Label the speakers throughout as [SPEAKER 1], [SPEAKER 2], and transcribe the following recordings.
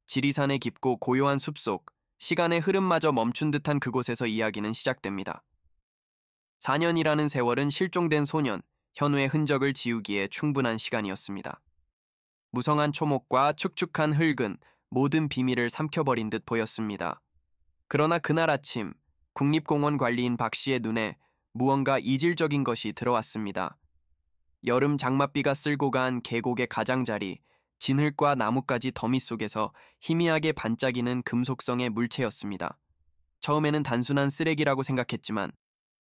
[SPEAKER 1] 지리산의 깊고 고요한 숲속, 시간의 흐름마저 멈춘 듯한 그곳에서 이야기는 시작됩니다. 4년이라는 세월은 실종된 소년, 현우의 흔적을 지우기에 충분한 시간이었습니다. 무성한 초목과 축축한 흙은 모든 비밀을 삼켜버린 듯 보였습니다. 그러나 그날 아침, 국립공원 관리인 박 씨의 눈에 무언가 이질적인 것이 들어왔습니다. 여름 장맛비가 쓸고 간 계곡의 가장자리, 진흙과 나뭇가지 더미 속에서 희미하게 반짝이는 금속성의 물체였습니다. 처음에는 단순한 쓰레기라고 생각했지만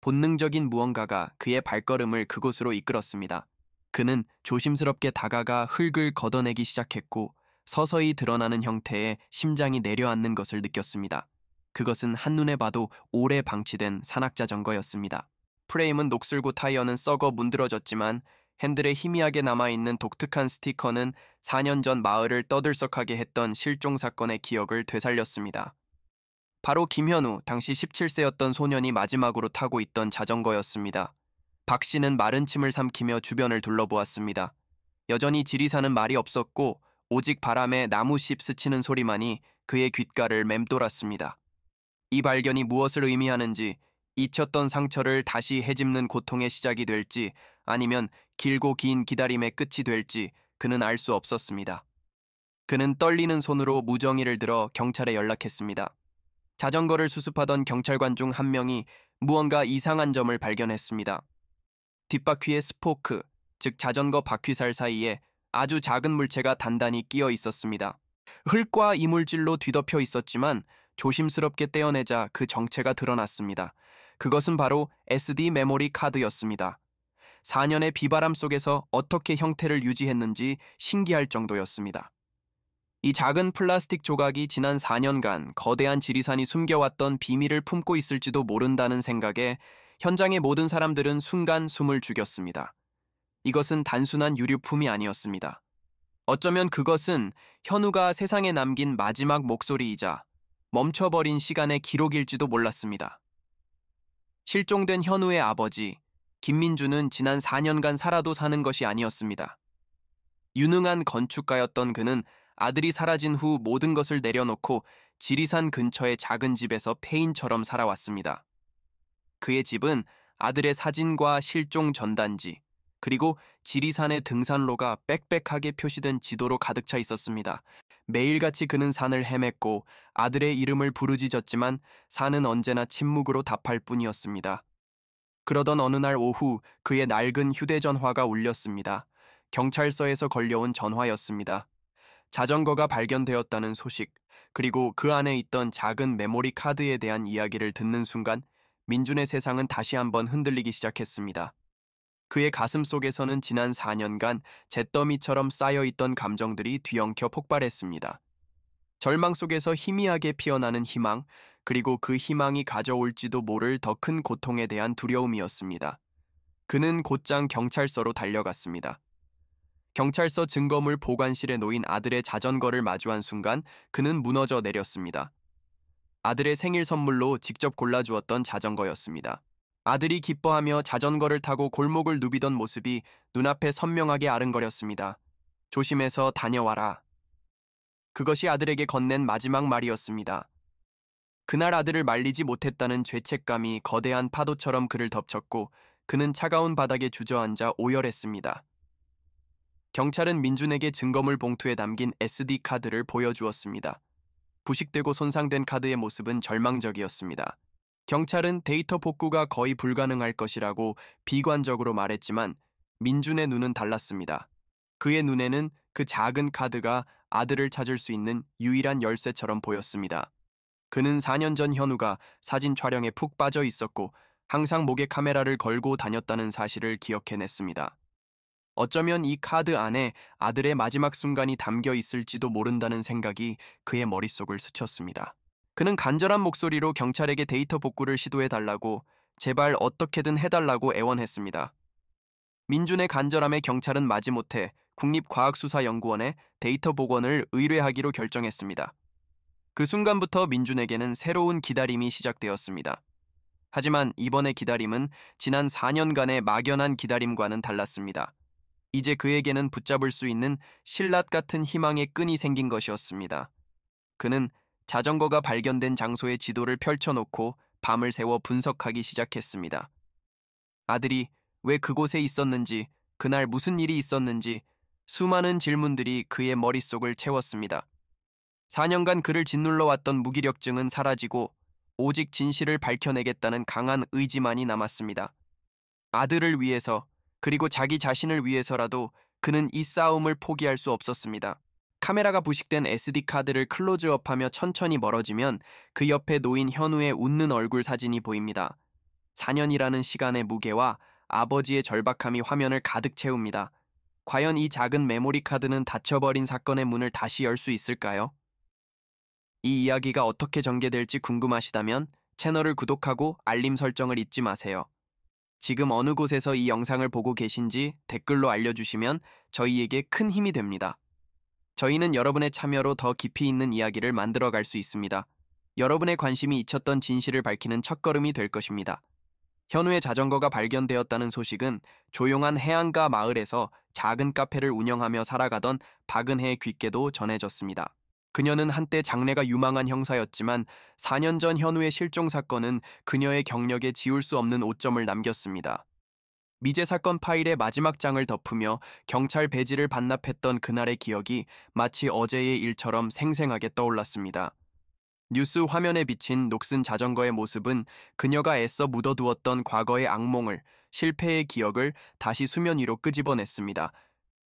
[SPEAKER 1] 본능적인 무언가가 그의 발걸음을 그곳으로 이끌었습니다. 그는 조심스럽게 다가가 흙을 걷어내기 시작했고 서서히 드러나는 형태의 심장이 내려앉는 것을 느꼈습니다. 그것은 한눈에 봐도 오래 방치된 산악자전거였습니다. 프레임은 녹슬고 타이어는 썩어 문드러졌지만 핸들에 희미하게 남아있는 독특한 스티커는 4년 전 마을을 떠들썩하게 했던 실종 사건의 기억을 되살렸습니다. 바로 김현우, 당시 17세였던 소년이 마지막으로 타고 있던 자전거였습니다. 박 씨는 마른 침을 삼키며 주변을 둘러보았습니다. 여전히 지리산은 말이 없었고 오직 바람에 나무잎 스치는 소리만이 그의 귓가를 맴돌았습니다. 이 발견이 무엇을 의미하는지, 잊혔던 상처를 다시 헤집는 고통의 시작이 될지 아니면 길고 긴 기다림의 끝이 될지 그는 알 수 없었습니다. 그는 떨리는 손으로 무정이를 들어 경찰에 연락했습니다. 자전거를 수습하던 경찰관 중 한 명이 무언가 이상한 점을 발견했습니다. 뒷바퀴의 스포크, 즉 자전거 바퀴살 사이에 아주 작은 물체가 단단히 끼어 있었습니다. 흙과 이물질로 뒤덮여 있었지만 조심스럽게 떼어내자 그 정체가 드러났습니다. 그것은 바로 SD 메모리 카드였습니다. 4년의 비바람 속에서 어떻게 형태를 유지했는지 신기할 정도였습니다. 이 작은 플라스틱 조각이 지난 4년간 거대한 지리산이 숨겨왔던 비밀을 품고 있을지도 모른다는 생각에 현장의 모든 사람들은 순간 숨을 죽였습니다. 이것은 단순한 유류품이 아니었습니다. 어쩌면 그것은 현우가 세상에 남긴 마지막 목소리이자 멈춰버린 시간의 기록일지도 몰랐습니다. 실종된 현우의 아버지, 김민주는 지난 4년간 살아도 사는 것이 아니었습니다. 유능한 건축가였던 그는 아들이 사라진 후 모든 것을 내려놓고 지리산 근처의 작은 집에서 폐인처럼 살아왔습니다. 그의 집은 아들의 사진과 실종 전단지, 그리고 지리산의 등산로가 빽빽하게 표시된 지도로 가득 차 있었습니다. 매일같이 그는 산을 헤맸고 아들의 이름을 부르짖었지만 산은 언제나 침묵으로 답할 뿐이었습니다. 그러던 어느 날 오후 그의 낡은 휴대전화가 울렸습니다. 경찰서에서 걸려온 전화였습니다. 자전거가 발견되었다는 소식, 그리고 그 안에 있던 작은 메모리 카드에 대한 이야기를 듣는 순간 민준의 세상은 다시 한번 흔들리기 시작했습니다. 그의 가슴 속에서는 지난 4년간 잿더미처럼 쌓여있던 감정들이 뒤엉켜 폭발했습니다. 절망 속에서 희미하게 피어나는 희망, 그리고 그 희망이 가져올지도 모를 더 큰 고통에 대한 두려움이었습니다. 그는 곧장 경찰서로 달려갔습니다. 경찰서 증거물 보관실에 놓인 아들의 자전거를 마주한 순간 그는 무너져 내렸습니다. 아들의 생일 선물로 직접 골라주었던 자전거였습니다. 아들이 기뻐하며 자전거를 타고 골목을 누비던 모습이 눈앞에 선명하게 아른거렸습니다. 조심해서 다녀와라. 그것이 아들에게 건넨 마지막 말이었습니다. 그날 아들을 말리지 못했다는 죄책감이 거대한 파도처럼 그를 덮쳤고 그는 차가운 바닥에 주저앉아 오열했습니다. 경찰은 민준에게 증거물 봉투에 담긴 SD카드를 보여주었습니다. 부식되고 손상된 카드의 모습은 절망적이었습니다. 경찰은 데이터 복구가 거의 불가능할 것이라고 비관적으로 말했지만 민준의 눈은 달랐습니다. 그의 눈에는 그 작은 카드가 아들을 찾을 수 있는 유일한 열쇠처럼 보였습니다. 그는 4년 전 현우가 사진 촬영에 푹 빠져 있었고 항상 목에 카메라를 걸고 다녔다는 사실을 기억해냈습니다. 어쩌면 이 카드 안에 아들의 마지막 순간이 담겨 있을지도 모른다는 생각이 그의 머릿속을 스쳤습니다. 그는 간절한 목소리로 경찰에게 데이터 복구를 시도해달라고, 제발 어떻게든 해달라고 애원했습니다. 민준의 간절함에 경찰은 마지못해 국립과학수사연구원에 데이터 복원을 의뢰하기로 결정했습니다. 그 순간부터 민준에게는 새로운 기다림이 시작되었습니다. 하지만 이번의 기다림은 지난 4년간의 막연한 기다림과는 달랐습니다. 이제 그에게는 붙잡을 수 있는 신라 같은 희망의 끈이 생긴 것이었습니다. 그는 자전거가 발견된 장소의 지도를 펼쳐놓고 밤을 새워 분석하기 시작했습니다. 아들이 왜 그곳에 있었는지, 그날 무슨 일이 있었는지 수많은 질문들이 그의 머릿속을 채웠습니다. 4년간 그를 짓눌러 왔던 무기력증은 사라지고 오직 진실을 밝혀내겠다는 강한 의지만이 남았습니다. 아들을 위해서, 그리고 자기 자신을 위해서라도 그는 이 싸움을 포기할 수 없었습니다. 카메라가 부식된 SD카드를 클로즈업하며 천천히 멀어지면 그 옆에 놓인 현우의 웃는 얼굴 사진이 보입니다. 4년이라는 시간의 무게와 아버지의 절박함이 화면을 가득 채웁니다. 과연 이 작은 메모리 카드는 닫혀버린 사건의 문을 다시 열 수 있을까요? 이 이야기가 어떻게 전개될지 궁금하시다면 채널을 구독하고 알림 설정을 잊지 마세요. 지금 어느 곳에서 이 영상을 보고 계신지 댓글로 알려주시면 저희에게 큰 힘이 됩니다. 저희는 여러분의 참여로 더 깊이 있는 이야기를 만들어갈 수 있습니다. 여러분의 관심이 잊혔던 진실을 밝히는 첫걸음이 될 것입니다. 현우의 자전거가 발견되었다는 소식은 조용한 해안가 마을에서 작은 카페를 운영하며 살아가던 박은혜의 귓께도 전해졌습니다. 그녀는 한때 장래가 유망한 형사였지만 4년 전 현우의 실종 사건은 그녀의 경력에 지울 수 없는 오점을 남겼습니다. 미제 사건 파일의 마지막 장을 덮으며 경찰 배지를 반납했던 그날의 기억이 마치 어제의 일처럼 생생하게 떠올랐습니다. 뉴스 화면에 비친 녹슨 자전거의 모습은 그녀가 애써 묻어두었던 과거의 악몽을, 실패의 기억을 다시 수면 위로 끄집어냈습니다.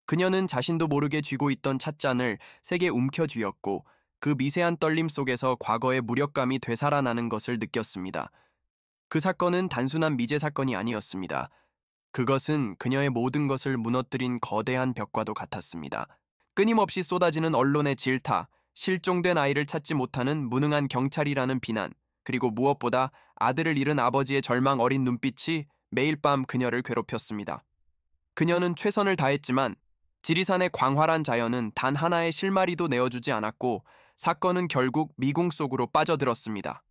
[SPEAKER 1] 그녀는 자신도 모르게 쥐고 있던 찻잔을 세게 움켜쥐었고 그 미세한 떨림 속에서 과거의 무력감이 되살아나는 것을 느꼈습니다. 그 사건은 단순한 미제 사건이 아니었습니다. 그것은 그녀의 모든 것을 무너뜨린 거대한 벽과도 같았습니다. 끊임없이 쏟아지는 언론의 질타, 실종된 아이를 찾지 못하는 무능한 경찰이라는 비난, 그리고 무엇보다 아들을 잃은 아버지의 절망 어린 눈빛이 매일 밤 그녀를 괴롭혔습니다. 그녀는 최선을 다했지만 지리산의 광활한 자연은 단 하나의 실마리도 내어주지 않았고 사건은 결국 미궁 속으로 빠져들었습니다.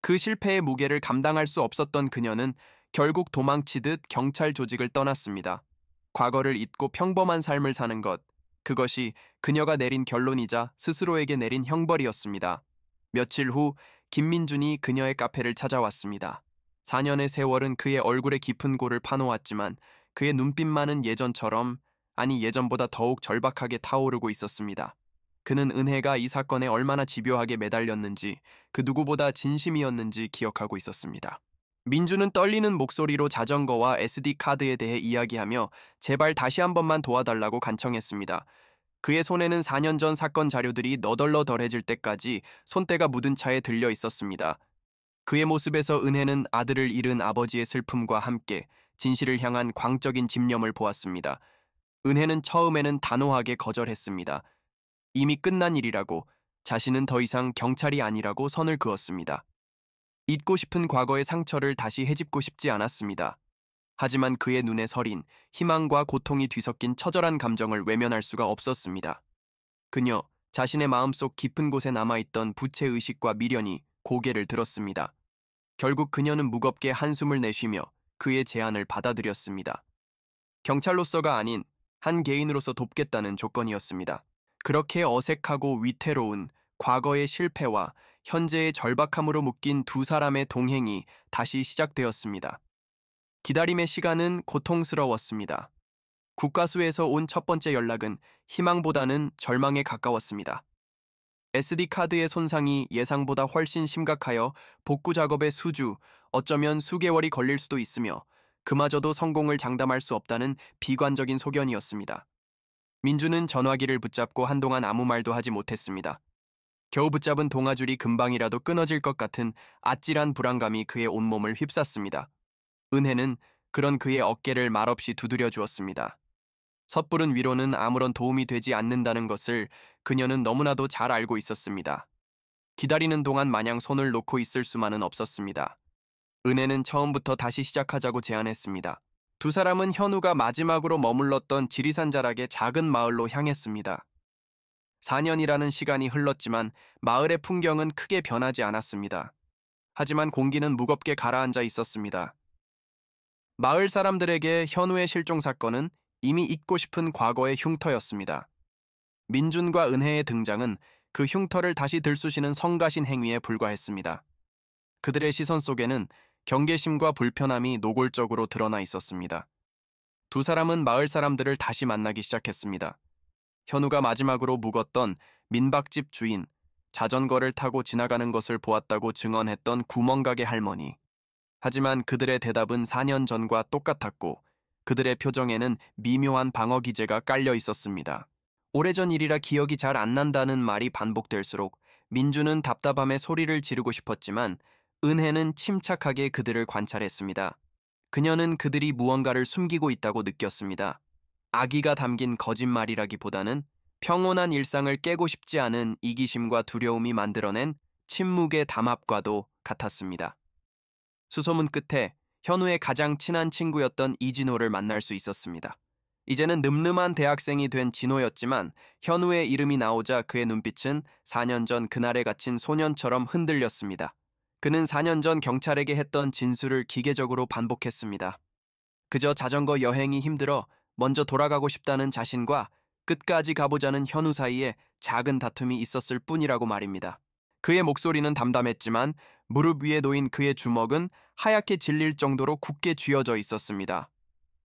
[SPEAKER 1] 그 실패의 무게를 감당할 수 없었던 그녀는 결국 도망치듯 경찰 조직을 떠났습니다. 과거를 잊고 평범한 삶을 사는 것, 그것이 그녀가 내린 결론이자 스스로에게 내린 형벌이었습니다. 며칠 후 김민준이 그녀의 카페를 찾아왔습니다. 4년의 세월은 그의 얼굴에 깊은 골을 파놓았지만 그의 눈빛만은 예전처럼, 아니 예전보다 더욱 절박하게 타오르고 있었습니다. 그는 은혜가 이 사건에 얼마나 집요하게 매달렸는지, 그 누구보다 진심이었는지 기억하고 있었습니다. 민주는 떨리는 목소리로 자전거와 SD카드에 대해 이야기하며 제발 다시 한 번만 도와달라고 간청했습니다. 그의 손에는 4년 전 사건 자료들이 너덜너덜해질 때까지 손때가 묻은 차에 들려 있었습니다. 그의 모습에서 은혜는 아들을 잃은 아버지의 슬픔과 함께 진실을 향한 광적인 집념을 보았습니다. 은혜는 처음에는 단호하게 거절했습니다. 이미 끝난 일이라고, 자신은 더 이상 경찰이 아니라고 선을 그었습니다. 잊고 싶은 과거의 상처를 다시 헤집고 싶지 않았습니다. 하지만 그의 눈에 서린 희망과 고통이 뒤섞인 처절한 감정을 외면할 수가 없었습니다. 그녀 자신의 마음속 깊은 곳에 남아있던 부채의식과 미련이 고개를 들었습니다. 결국 그녀는 무겁게 한숨을 내쉬며 그의 제안을 받아들였습니다. 경찰로서가 아닌 한 개인으로서 돕겠다는 조건이었습니다. 그렇게 어색하고 위태로운 과거의 실패와 현재의 절박함으로 묶인 두 사람의 동행이 다시 시작되었습니다. 기다림의 시간은 고통스러웠습니다. 국가수에서 온 첫 번째 연락은 희망보다는 절망에 가까웠습니다. SD카드의 손상이 예상보다 훨씬 심각하여 복구 작업에 수주, 어쩌면 수개월이 걸릴 수도 있으며 그마저도 성공을 장담할 수 없다는 비관적인 소견이었습니다. 민주는 전화기를 붙잡고 한동안 아무 말도 하지 못했습니다. 겨우 붙잡은 동아줄이 금방이라도 끊어질 것 같은 아찔한 불안감이 그의 온몸을 휩쌌습니다. 은혜는 그런 그의 어깨를 말없이 두드려 주었습니다. 섣부른 위로는 아무런 도움이 되지 않는다는 것을 그녀는 너무나도 잘 알고 있었습니다. 기다리는 동안 마냥 손을 놓고 있을 수만은 없었습니다. 은혜는 처음부터 다시 시작하자고 제안했습니다. 두 사람은 현우가 마지막으로 머물렀던 지리산 자락의 작은 마을로 향했습니다. 4년이라는 시간이 흘렀지만 마을의 풍경은 크게 변하지 않았습니다. 하지만 공기는 무겁게 가라앉아 있었습니다. 마을 사람들에게 현우의 실종 사건은 이미 잊고 싶은 과거의 흉터였습니다. 민준과 은혜의 등장은 그 흉터를 다시 들쑤시는 성가신 행위에 불과했습니다. 그들의 시선 속에는 경계심과 불편함이 노골적으로 드러나 있었습니다. 두 사람은 마을 사람들을 다시 만나기 시작했습니다. 현우가 마지막으로 묵었던 민박집 주인, 자전거를 타고 지나가는 것을 보았다고 증언했던 구멍가게 할머니. 하지만 그들의 대답은 4년 전과 똑같았고 그들의 표정에는 미묘한 방어 기제가 깔려 있었습니다. 오래전 일이라 기억이 잘 안 난다는 말이 반복될수록 민주는 답답함에 소리를 지르고 싶었지만 은혜는 침착하게 그들을 관찰했습니다. 그녀는 그들이 무언가를 숨기고 있다고 느꼈습니다. 악의가 담긴 거짓말이라기보다는 평온한 일상을 깨고 싶지 않은 이기심과 두려움이 만들어낸 침묵의 담합과도 같았습니다. 수소문 끝에 현우의 가장 친한 친구였던 이진호를 만날 수 있었습니다. 이제는 늠름한 대학생이 된 진호였지만 현우의 이름이 나오자 그의 눈빛은 4년 전 그날에 갇힌 소년처럼 흔들렸습니다. 그는 4년 전 경찰에게 했던 진술을 기계적으로 반복했습니다. 그저 자전거 여행이 힘들어 먼저 돌아가고 싶다는 자신과 끝까지 가보자는 현우 사이에 작은 다툼이 있었을 뿐이라고 말입니다. 그의 목소리는 담담했지만 무릎 위에 놓인 그의 주먹은 하얗게 질릴 정도로 굳게 쥐어져 있었습니다.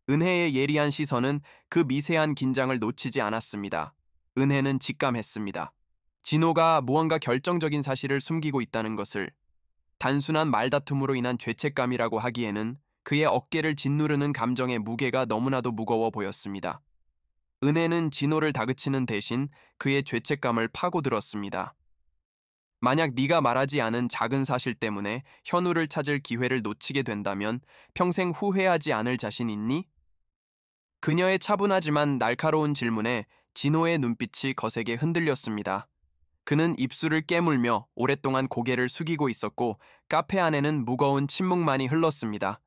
[SPEAKER 1] 은혜의 예리한 시선은 그 미세한 긴장을 놓치지 않았습니다. 은혜는 직감했습니다. 진호가 무언가 결정적인 사실을 숨기고 있다는 것을. 단순한 말다툼으로 인한 죄책감이라고 하기에는 그의 어깨를 짓누르는 감정의 무게가 너무나도 무거워 보였습니다. 은혜는 진호를 다그치는 대신 그의 죄책감을 파고들었습니다. 만약 네가 말하지 않은 작은 사실 때문에 현우를 찾을 기회를 놓치게 된다면 평생 후회하지 않을 자신 있니? 그녀의 차분하지만 날카로운 질문에 진호의 눈빛이 거세게 흔들렸습니다. 그는 입술을 깨물며 오랫동안 고개를 숙이고 있었고 카페 안에는 무거운 침묵만이 흘렀습니다.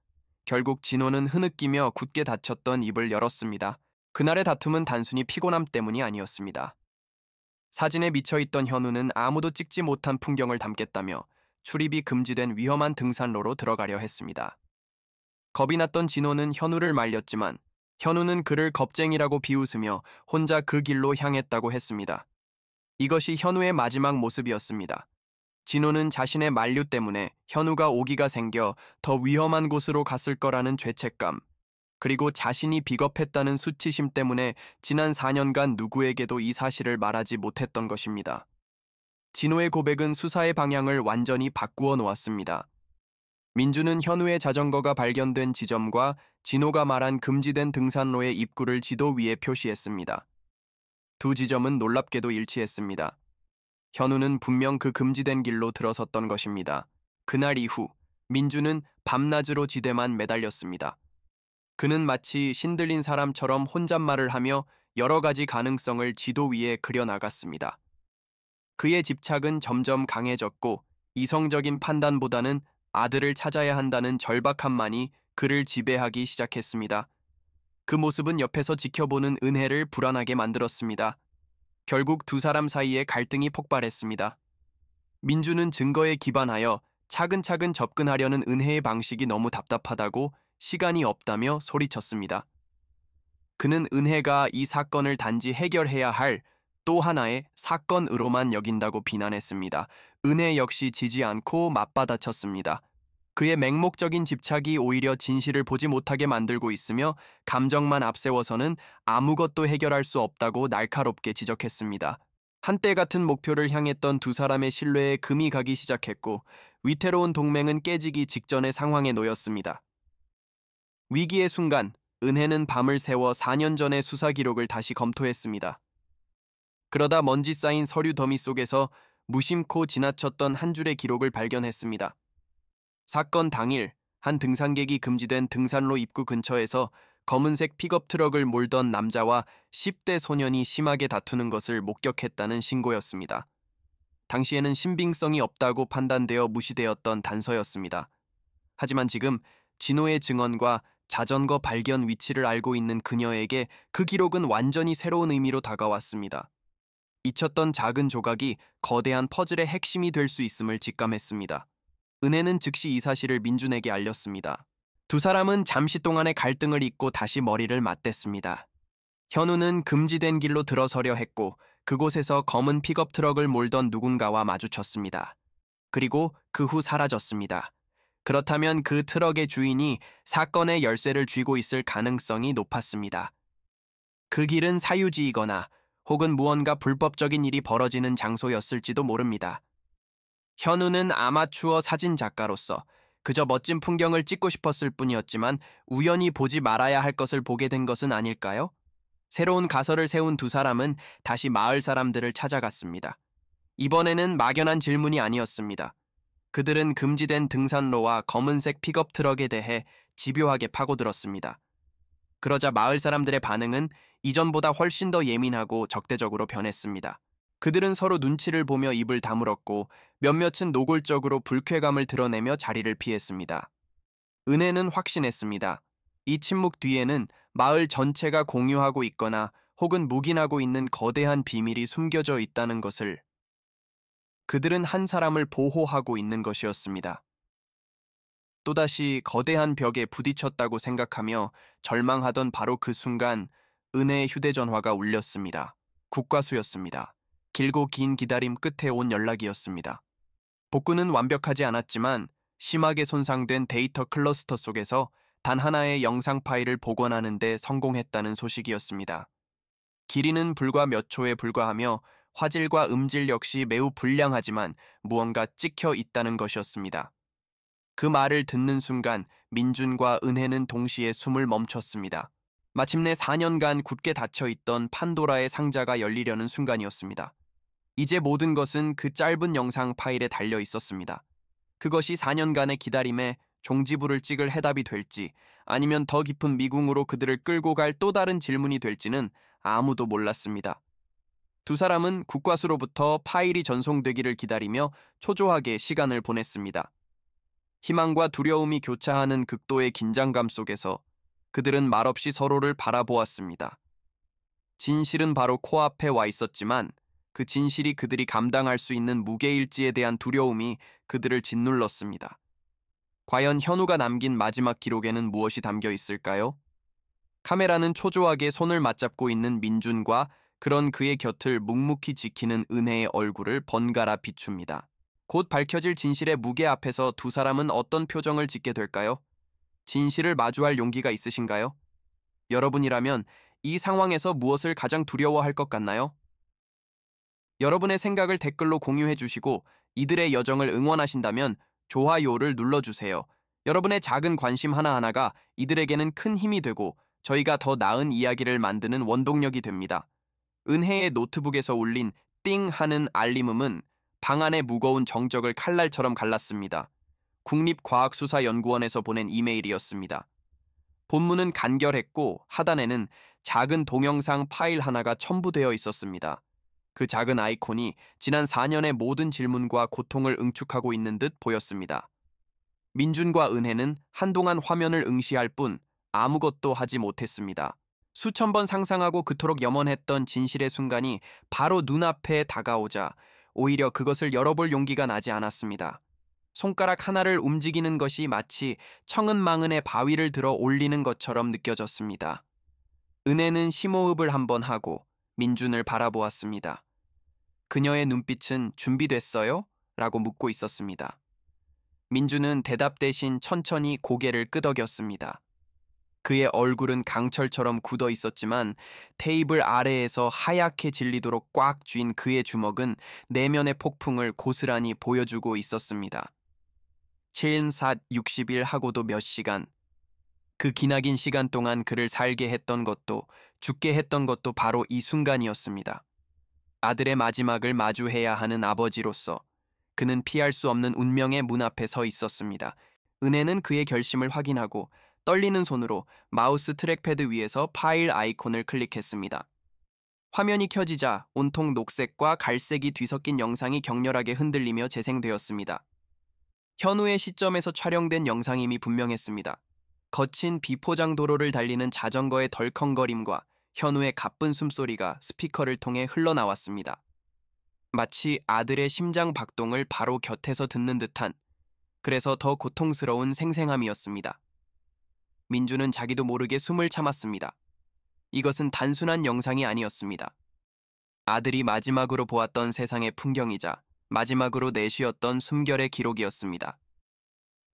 [SPEAKER 1] 결국 진호는 흐느끼며 굳게 닫혔던 입을 열었습니다. 그날의 다툼은 단순히 피곤함 때문이 아니었습니다. 사진에 미쳐있던 현우는 아무도 찍지 못한 풍경을 담겠다며 출입이 금지된 위험한 등산로로 들어가려 했습니다. 겁이 났던 진호는 현우를 말렸지만 현우는 그를 겁쟁이라고 비웃으며 혼자 그 길로 향했다고 했습니다. 이것이 현우의 마지막 모습이었습니다. 진호는 자신의 만류 때문에 현우가 오기가 생겨 더 위험한 곳으로 갔을 거라는 죄책감, 그리고 자신이 비겁했다는 수치심 때문에 지난 4년간 누구에게도 이 사실을 말하지 못했던 것입니다. 진호의 고백은 수사의 방향을 완전히 바꾸어 놓았습니다. 민주는 현우의 자전거가 발견된 지점과 진호가 말한 금지된 등산로의 입구를 지도 위에 표시했습니다. 두 지점은 놀랍게도 일치했습니다. 현우는 분명 그 금지된 길로 들어섰던 것입니다. 그날 이후 민주는 밤낮으로 지대만 매달렸습니다. 그는 마치 신들린 사람처럼 혼잣말을 하며 여러 가지 가능성을 지도 위에 그려나갔습니다. 그의 집착은 점점 강해졌고 이성적인 판단보다는 아들을 찾아야 한다는 절박함만이 그를 지배하기 시작했습니다. 그 모습은 옆에서 지켜보는 은혜를 불안하게 만들었습니다. 결국 두 사람 사이에 갈등이 폭발했습니다. 민주는 증거에 기반하여 차근차근 접근하려는 은혜의 방식이 너무 답답하다고 시간이 없다며 소리쳤습니다. 그는 은혜가 이 사건을 단지 해결해야 할 또 하나의 사건으로만 여긴다고 비난했습니다. 은혜 역시 지지 않고 맞받아쳤습니다. 그의 맹목적인 집착이 오히려 진실을 보지 못하게 만들고 있으며 감정만 앞세워서는 아무것도 해결할 수 없다고 날카롭게 지적했습니다. 한때 같은 목표를 향했던 두 사람의 신뢰에 금이 가기 시작했고 위태로운 동맹은 깨지기 직전의 상황에 놓였습니다. 위기의 순간, 은혜는 밤을 새워 4년 전의 수사 기록을 다시 검토했습니다. 그러다 먼지 쌓인 서류 더미 속에서 무심코 지나쳤던 한 줄의 기록을 발견했습니다. 사건 당일, 한 등산객이 금지된 등산로 입구 근처에서 검은색 픽업 트럭을 몰던 남자와 10대 소년이 심하게 다투는 것을 목격했다는 신고였습니다. 당시에는 신빙성이 없다고 판단되어 무시되었던 단서였습니다. 하지만 지금 진호의 증언과 자전거 발견 위치를 알고 있는 그녀에게 그 기록은 완전히 새로운 의미로 다가왔습니다. 잊혔던 작은 조각이 거대한 퍼즐의 핵심이 될 수 있음을 직감했습니다. 은혜는 즉시 이 사실을 민준에게 알렸습니다. 두 사람은 잠시 동안의 갈등을 잊고 다시 머리를 맞댔습니다. 현우는 금지된 길로 들어서려 했고 그곳에서 검은 픽업 트럭을 몰던 누군가와 마주쳤습니다. 그리고 그 후 사라졌습니다. 그렇다면 그 트럭의 주인이 사건의 열쇠를 쥐고 있을 가능성이 높았습니다. 그 길은 사유지이거나 혹은 무언가 불법적인 일이 벌어지는 장소였을지도 모릅니다. 현우는 아마추어 사진 작가로서 그저 멋진 풍경을 찍고 싶었을 뿐이었지만 우연히 보지 말아야 할 것을 보게 된 것은 아닐까요? 새로운 가설을 세운 두 사람은 다시 마을 사람들을 찾아갔습니다. 이번에는 막연한 질문이 아니었습니다. 그들은 금지된 등산로와 검은색 픽업 트럭에 대해 집요하게 파고들었습니다. 그러자 마을 사람들의 반응은 이전보다 훨씬 더 예민하고 적대적으로 변했습니다. 그들은 서로 눈치를 보며 입을 다물었고 몇몇은 노골적으로 불쾌감을 드러내며 자리를 피했습니다. 은혜는 확신했습니다. 이 침묵 뒤에는 마을 전체가 공유하고 있거나 혹은 묵인하고 있는 거대한 비밀이 숨겨져 있다는 것을. 그들은 한 사람을 보호하고 있는 것이었습니다. 또다시 거대한 벽에 부딪혔다고 생각하며 절망하던 바로 그 순간 은혜의 휴대전화가 울렸습니다. 국과수였습니다. 길고 긴 기다림 끝에 온 연락이었습니다. 복구는 완벽하지 않았지만 심하게 손상된 데이터 클러스터 속에서 단 하나의 영상 파일을 복원하는 데 성공했다는 소식이었습니다. 길이는 불과 몇 초에 불과하며 화질과 음질 역시 매우 불량하지만 무언가 찍혀 있다는 것이었습니다. 그 말을 듣는 순간 민준과 은혜는 동시에 숨을 멈췄습니다. 마침내 4년간 굳게 닫혀있던 판도라의 상자가 열리려는 순간이었습니다. 이제 모든 것은 그 짧은 영상 파일에 달려 있었습니다. 그것이 4년간의 기다림에 종지부를 찍을 해답이 될지 아니면 더 깊은 미궁으로 그들을 끌고 갈 또 다른 질문이 될지는 아무도 몰랐습니다. 두 사람은 국과수로부터 파일이 전송되기를 기다리며 초조하게 시간을 보냈습니다. 희망과 두려움이 교차하는 극도의 긴장감 속에서 그들은 말없이 서로를 바라보았습니다. 진실은 바로 코앞에 와 있었지만 그 진실이 그들이 감당할 수 있는 무게일지에 대한 두려움이 그들을 짓눌렀습니다. 과연 현우가 남긴 마지막 기록에는 무엇이 담겨 있을까요? 카메라는 초조하게 손을 맞잡고 있는 민준과 그런 그의 곁을 묵묵히 지키는 은혜의 얼굴을 번갈아 비춥니다. 곧 밝혀질 진실의 무게 앞에서 두 사람은 어떤 표정을 짓게 될까요? 진실을 마주할 용기가 있으신가요? 여러분이라면 이 상황에서 무엇을 가장 두려워할 것 같나요? 여러분의 생각을 댓글로 공유해 주시고 이들의 여정을 응원하신다면 좋아요를 눌러주세요. 여러분의 작은 관심 하나하나가 이들에게는 큰 힘이 되고 저희가 더 나은 이야기를 만드는 원동력이 됩니다. 은혜의 노트북에서 울린 띵 하는 알림음은 방 안의 무거운 정적을 칼날처럼 갈랐습니다. 국립과학수사연구원에서 보낸 이메일이었습니다. 본문은 간결했고 하단에는 작은 동영상 파일 하나가 첨부되어 있었습니다. 그 작은 아이콘이 지난 4년의 모든 질문과 고통을 응축하고 있는 듯 보였습니다. 민준과 은혜는 한동안 화면을 응시할 뿐 아무것도 하지 못했습니다. 수천 번 상상하고 그토록 염원했던 진실의 순간이 바로 눈앞에 다가오자 오히려 그것을 열어볼 용기가 나지 않았습니다. 손가락 하나를 움직이는 것이 마치 청은망은의 바위를 들어 올리는 것처럼 느껴졌습니다. 은혜는 심호흡을 한번 하고 민준을 바라보았습니다. 그녀의 눈빛은 준비됐어요? 라고 묻고 있었습니다. 민준은 대답 대신 천천히 고개를 끄덕였습니다. 그의 얼굴은 강철처럼 굳어 있었지만 테이블 아래에서 하얗게 질리도록 꽉 쥔 그의 주먹은 내면의 폭풍을 고스란히 보여주고 있었습니다. 7삿 60일 하고도 몇 시간. 그 기나긴 시간 동안 그를 살게 했던 것도 죽게 했던 것도 바로 이 순간이었습니다. 아들의 마지막을 마주해야 하는 아버지로서 그는 피할 수 없는 운명의 문 앞에 서 있었습니다. 은혜는 그의 결심을 확인하고 떨리는 손으로 마우스 트랙패드 위에서 파일 아이콘을 클릭했습니다. 화면이 켜지자 온통 녹색과 갈색이 뒤섞인 영상이 격렬하게 흔들리며 재생되었습니다. 현우의 시점에서 촬영된 영상임이 분명했습니다. 거친 비포장 도로를 달리는 자전거의 덜컹거림과 현우의 가쁜 숨소리가 스피커를 통해 흘러나왔습니다. 마치 아들의 심장 박동을 바로 곁에서 듣는 듯한, 그래서 더 고통스러운 생생함이었습니다. 민주는 자기도 모르게 숨을 참았습니다. 이것은 단순한 영상이 아니었습니다. 아들이 마지막으로 보았던 세상의 풍경이자 마지막으로 내쉬었던 숨결의 기록이었습니다.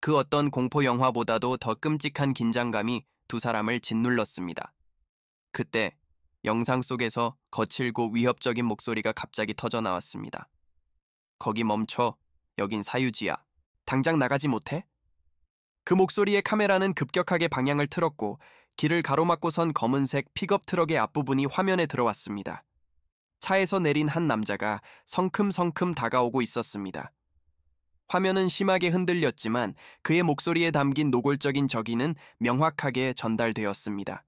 [SPEAKER 1] 그 어떤 공포 영화보다도 더 끔찍한 긴장감이 두 사람을 짓눌렀습니다. 그때 영상 속에서 거칠고 위협적인 목소리가 갑자기 터져 나왔습니다. 거기 멈춰. 여긴 사유지야. 당장 나가지 못해? 그 목소리에 카메라는 급격하게 방향을 틀었고 길을 가로막고 선 검은색 픽업 트럭의 앞부분이 화면에 들어왔습니다. 차에서 내린 한 남자가 성큼성큼 다가오고 있었습니다. 화면은 심하게 흔들렸지만 그의 목소리에 담긴 노골적인 적의는 명확하게 전달되었습니다.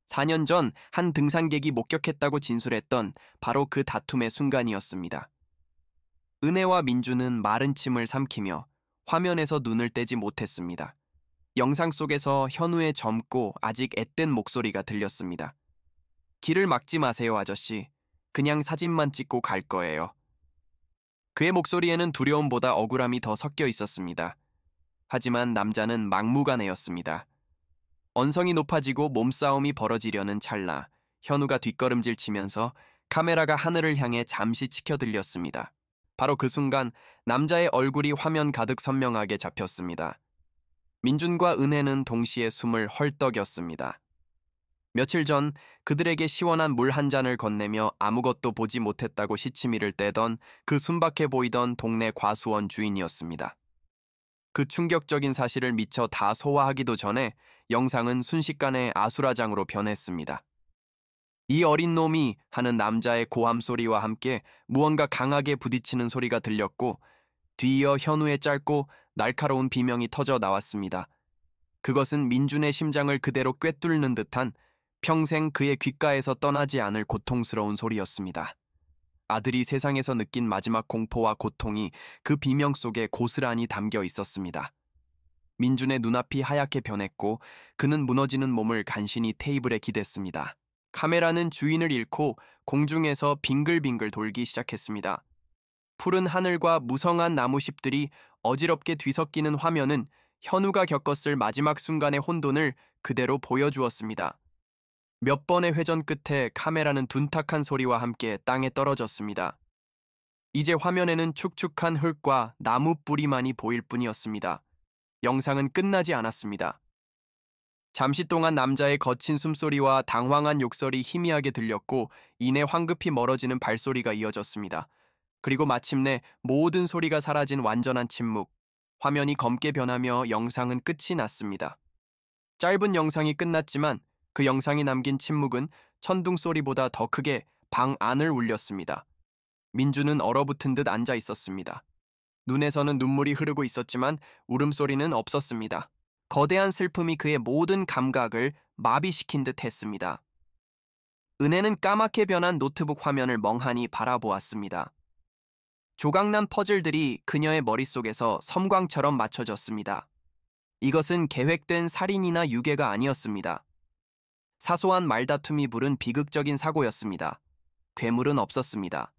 [SPEAKER 1] 4년 전 한 등산객이 목격했다고 진술했던 바로 그 다툼의 순간이었습니다. 은혜와 민주는 마른 침을 삼키며 화면에서 눈을 떼지 못했습니다. 영상 속에서 현우의 젊고 아직 앳된 목소리가 들렸습니다. 길을 막지 마세요, 아저씨. 그냥 사진만 찍고 갈 거예요. 그의 목소리에는 두려움보다 억울함이 더 섞여 있었습니다. 하지만 남자는 막무가내였습니다. 언성이 높아지고 몸싸움이 벌어지려는 찰나 현우가 뒷걸음질 치면서 카메라가 하늘을 향해 잠시 치켜들렸습니다. 바로 그 순간 남자의 얼굴이 화면 가득 선명하게 잡혔습니다. 민준과 은혜는 동시에 숨을 헐떡였습니다. 며칠 전 그들에게 시원한 물 한 잔을 건네며 아무것도 보지 못했다고 시치미를 떼던 그 순박해 보이던 동네 과수원 주인이었습니다. 그 충격적인 사실을 미처 다 소화하기도 전에 영상은 순식간에 아수라장으로 변했습니다. 이 어린 놈이 하는 남자의 고함 소리와 함께 무언가 강하게 부딪히는 소리가 들렸고 뒤이어 현우의 짧고 날카로운 비명이 터져 나왔습니다. 그것은 민준의 심장을 그대로 꿰뚫는 듯한 평생 그의 귓가에서 떠나지 않을 고통스러운 소리였습니다. 아들이 세상에서 느낀 마지막 공포와 고통이 그 비명 속에 고스란히 담겨 있었습니다. 민준의 눈앞이 하얗게 변했고 그는 무너지는 몸을 간신히 테이블에 기댔습니다. 카메라는 주인을 잃고 공중에서 빙글빙글 돌기 시작했습니다. 푸른 하늘과 무성한 나무잎들이 어지럽게 뒤섞이는 화면은 현우가 겪었을 마지막 순간의 혼돈을 그대로 보여주었습니다. 몇 번의 회전 끝에 카메라는 둔탁한 소리와 함께 땅에 떨어졌습니다. 이제 화면에는 축축한 흙과 나무 뿌리만이 보일 뿐이었습니다. 영상은 끝나지 않았습니다. 잠시 동안 남자의 거친 숨소리와 당황한 욕설이 희미하게 들렸고 이내 황급히 멀어지는 발소리가 이어졌습니다. 그리고 마침내 모든 소리가 사라진 완전한 침묵. 화면이 검게 변하며 영상은 끝이 났습니다. 짧은 영상이 끝났지만 그 영상이 남긴 침묵은 천둥 소리보다 더 크게 방 안을 울렸습니다. 민주는 얼어붙은 듯 앉아 있었습니다. 눈에서는 눈물이 흐르고 있었지만 울음소리는 없었습니다. 거대한 슬픔이 그의 모든 감각을 마비시킨 듯 했습니다. 은혜는 까맣게 변한 노트북 화면을 멍하니 바라보았습니다. 조각난 퍼즐들이 그녀의 머릿속에서 섬광처럼 맞춰졌습니다. 이것은 계획된 살인이나 유괴가 아니었습니다. 사소한 말다툼이 부른 비극적인 사고였습니다. 괴물은 없었습니다.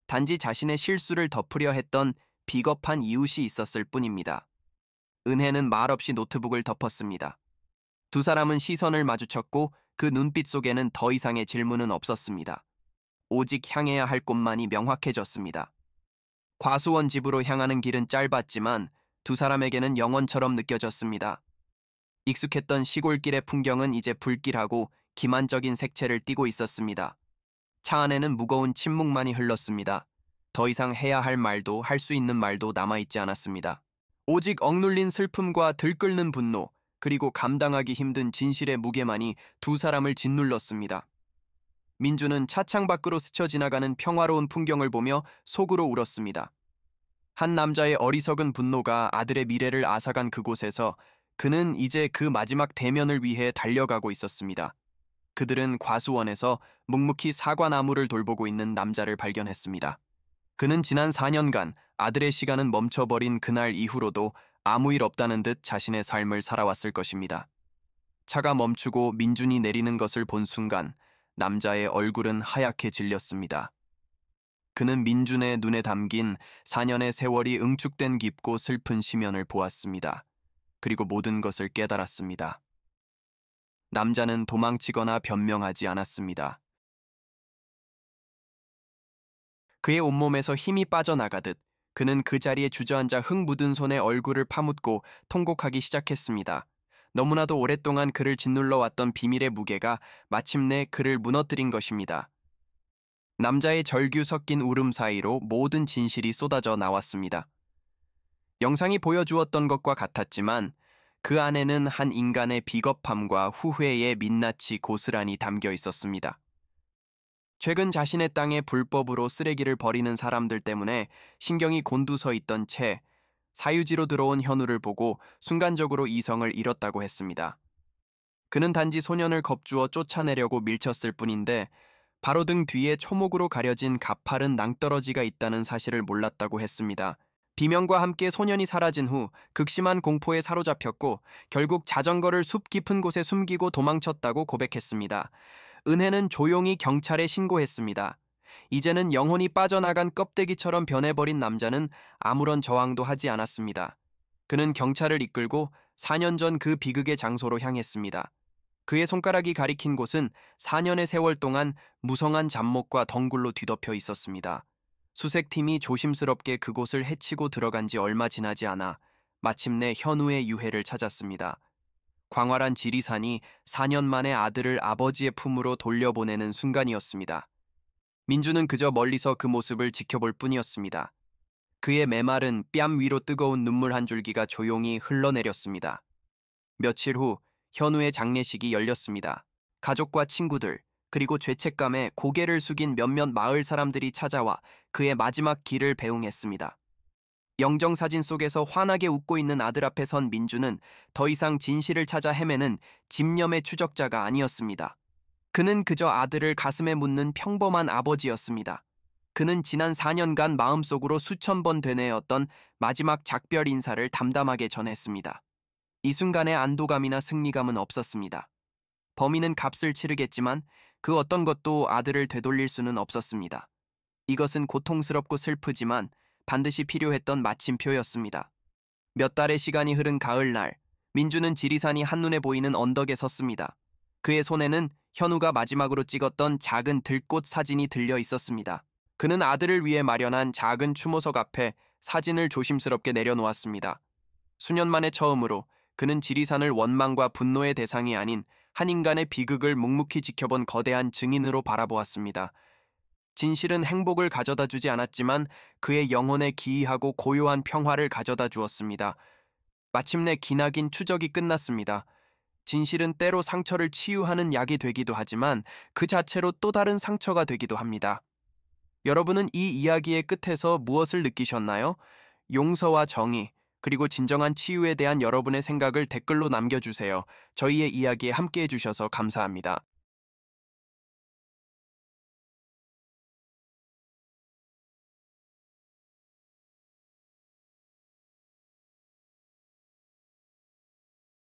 [SPEAKER 1] 단지 자신의 실수를 덮으려 했던 비겁한 이웃이 있었을 뿐입니다. 은혜는 말없이 노트북을 덮었습니다. 두 사람은 시선을 마주쳤고 그 눈빛 속에는 더 이상의 질문은 없었습니다. 오직 향해야 할 곳만이 명확해졌습니다. 과수원 집으로 향하는 길은 짧았지만 두 사람에게는 영원처럼 느껴졌습니다. 익숙했던 시골길의 풍경은 이제 불길하고 기만적인 색채를 띠고 있었습니다. 차 안에는 무거운 침묵만이 흘렀습니다. 더 이상 해야 할 말도 할 수 있는 말도 남아있지 않았습니다. 오직 억눌린 슬픔과 들끓는 분노, 그리고 감당하기 힘든 진실의 무게만이 두 사람을 짓눌렀습니다. 민주는 차창 밖으로 스쳐 지나가는 평화로운 풍경을 보며 속으로 울었습니다. 한 남자의 어리석은 분노가 아들의 미래를 앗아간 그곳에서 그는 이제 그 마지막 대면을 위해 달려가고 있었습니다. 그들은 과수원에서 묵묵히 사과나무를 돌보고 있는 남자를 발견했습니다. 그는 지난 4년간 아들의 시간은 멈춰버린 그날 이후로도 아무 일 없다는 듯 자신의 삶을 살아왔을 것입니다. 차가 멈추고 민준이 내리는 것을 본 순간 남자의 얼굴은 하얗게 질렸습니다. 그는 민준의 눈에 담긴 4년의 세월이 응축된 깊고 슬픈 심연을 보았습니다. 그리고 모든 것을 깨달았습니다. 남자는 도망치거나 변명하지 않았습니다. 그의 온몸에서 힘이 빠져나가듯 그는 그 자리에 주저앉아 흙 묻은 손에 얼굴을 파묻고 통곡하기 시작했습니다. 너무나도 오랫동안 그를 짓눌러 왔던 비밀의 무게가 마침내 그를 무너뜨린 것입니다. 남자의 절규 섞인 울음 사이로 모든 진실이 쏟아져 나왔습니다. 영상이 보여주었던 것과 같았지만 그 안에는 한 인간의 비겁함과 후회의 민낯이 고스란히 담겨 있었습니다. 최근 자신의 땅에 불법으로 쓰레기를 버리는 사람들 때문에 신경이 곤두서 있던 채 사유지로 들어온 현우를 보고 순간적으로 이성을 잃었다고 했습니다. 그는 단지 소년을 겁주어 쫓아내려고 밀쳤을 뿐인데 바로 등 뒤에 초목으로 가려진 가파른 낭떠러지가 있다는 사실을 몰랐다고 했습니다. 비명과 함께 소년이 사라진 후 극심한 공포에 사로잡혔고 결국 자전거를 숲 깊은 곳에 숨기고 도망쳤다고 고백했습니다. 은혜는 조용히 경찰에 신고했습니다. 이제는 영혼이 빠져나간 껍데기처럼 변해버린 남자는 아무런 저항도 하지 않았습니다. 그는 경찰을 이끌고 4년 전 그 비극의 장소로 향했습니다. 그의 손가락이 가리킨 곳은 4년의 세월 동안 무성한 잡목과 덩굴로 뒤덮여 있었습니다. 수색팀이 조심스럽게 그곳을 헤치고 들어간 지 얼마 지나지 않아 마침내 현우의 유해를 찾았습니다. 광활한 지리산이 4년 만에 아들을 아버지의 품으로 돌려보내는 순간이었습니다. 민주는 그저 멀리서 그 모습을 지켜볼 뿐이었습니다. 그의 메마른 뺨 위로 뜨거운 눈물 한 줄기가 조용히 흘러내렸습니다. 며칠 후 현우의 장례식이 열렸습니다. 가족과 친구들, 그리고 죄책감에 고개를 숙인 몇몇 마을 사람들이 찾아와 그의 마지막 길을 배웅했습니다. 영정사진 속에서 환하게 웃고 있는 아들 앞에 선 민주는 더 이상 진실을 찾아 헤매는 집념의 추적자가 아니었습니다. 그는 그저 아들을 가슴에 묻는 평범한 아버지였습니다. 그는 지난 4년간 마음속으로 수천 번 되뇌었던 마지막 작별 인사를 담담하게 전했습니다. 이 순간에 안도감이나 승리감은 없었습니다. 범인은 값을 치르겠지만 그 어떤 것도 아들을 되돌릴 수는 없었습니다. 이것은 고통스럽고 슬프지만 반드시 필요했던 마침표였습니다. 몇 달의 시간이 흐른 가을날, 민주는 지리산이 한눈에 보이는 언덕에 섰습니다. 그의 손에는 현우가 마지막으로 찍었던 작은 들꽃 사진이 들려 있었습니다. 그는 아들을 위해 마련한 작은 추모석 앞에 사진을 조심스럽게 내려놓았습니다. 수년 만에 처음으로 그는 지리산을 원망과 분노의 대상이 아닌 한 인간의 비극을 묵묵히 지켜본 거대한 증인으로 바라보았습니다. 진실은 행복을 가져다 주지 않았지만 그의 영혼에 기이하고 고요한 평화를 가져다 주었습니다. 마침내 기나긴 추적이 끝났습니다. 진실은 때로 상처를 치유하는 약이 되기도 하지만 그 자체로 또 다른 상처가 되기도 합니다. 여러분은 이 이야기의 끝에서 무엇을 느끼셨나요? 용서와 정의, 그리고 진정한 치유에 대한 여러분의 생각을 댓글로 남겨주세요. 저희의 이야기에 함께해 주셔서 감사합니다.